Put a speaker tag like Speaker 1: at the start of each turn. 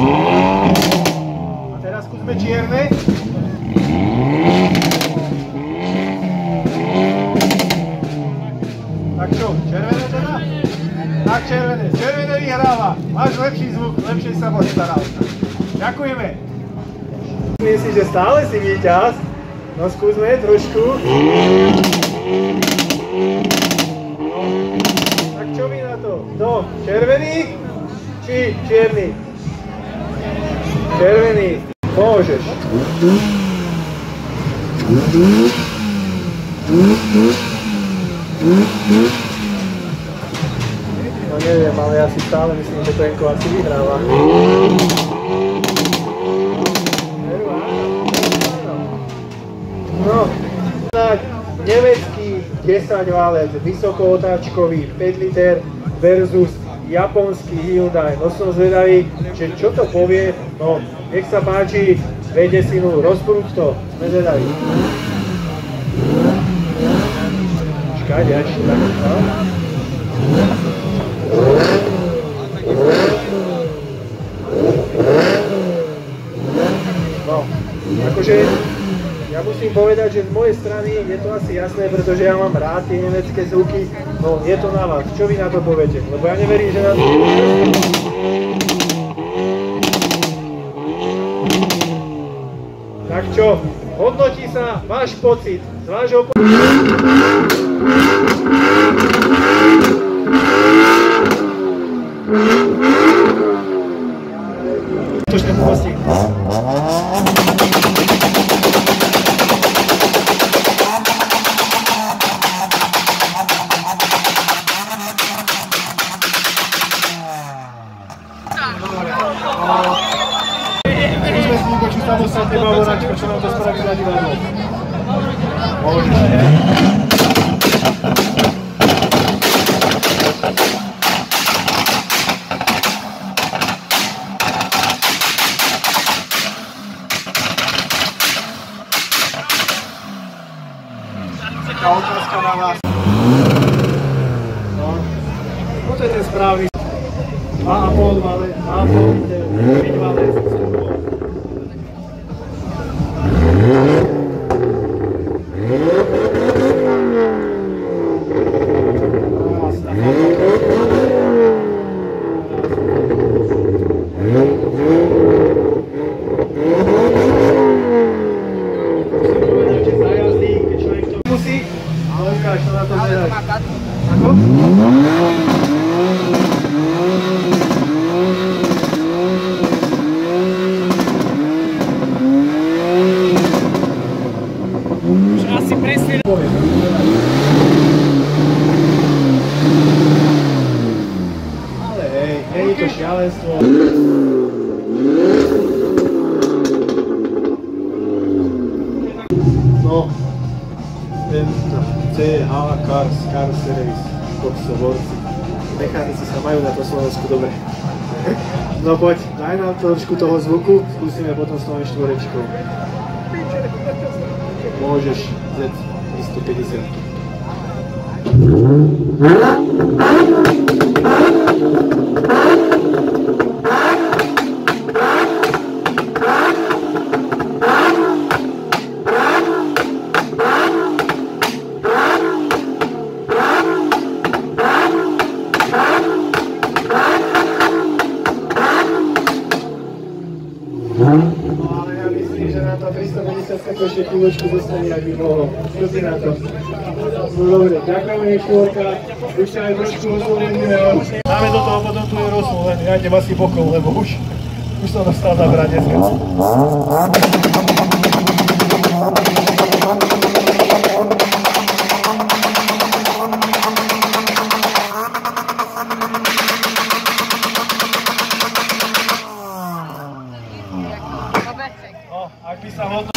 Speaker 1: A teraz skúsme čierne. Tak čo, červené teda? Tak červené, červené vyhráva. Máš lepší zvuk, lepšie sa postaral. Ďakujeme. Myslíš, že stále si víťaz? No skúsme trošku. Tak čo mi na to? No, červený či čierny? Červený. Môžeš. No neviem, ale ja si stále myslím, že Penko asi vyhráva. No, tak nemecký 10-válec, vysokootáčkový 5 liter versus japonský Hyundai. No som zvedavý, že čo to povie. No, nech sa páči, V10, rozprúď to, sme zvedaví. Čakaj, ja ešte tak, no. No, akože ja musím povedať, že z mojej strany je to asi jasné, pretože ja mám rád tie nemecké zvuky. No, je to na vás. Čo vy na to poviete? Lebo ja neverím, že na to... Tak čo? Hodnotí sa váš pocit z vášho samostatne bavoráčko, čo nám to spraví na divadlo. Môžeš. Taká otázka na vás. No, toto je ten správny. 2,5 valec, 2,5 valec. Ale hej, nie je to šialenstvo. No, tento CH Cars Service, Boxoborci. Mechanici sa majú na to Slovensku dobre. No poď, daj nám trošku toho zvuku, skúsime potom s novým štvorečkou. Môžeš Z350. Ale ja myslím, že na to 350 ešte chvíľočku zostane, ak by mohlo. Čo si na to? No dobre, ďakujeme Štvorka. Už sa aj trošku rozvoleníme. Dáme do toho potom tu je rozvolený. Ja idem asi bokom, lebo už som dostal na brať dneska. No, ak by sa hodno...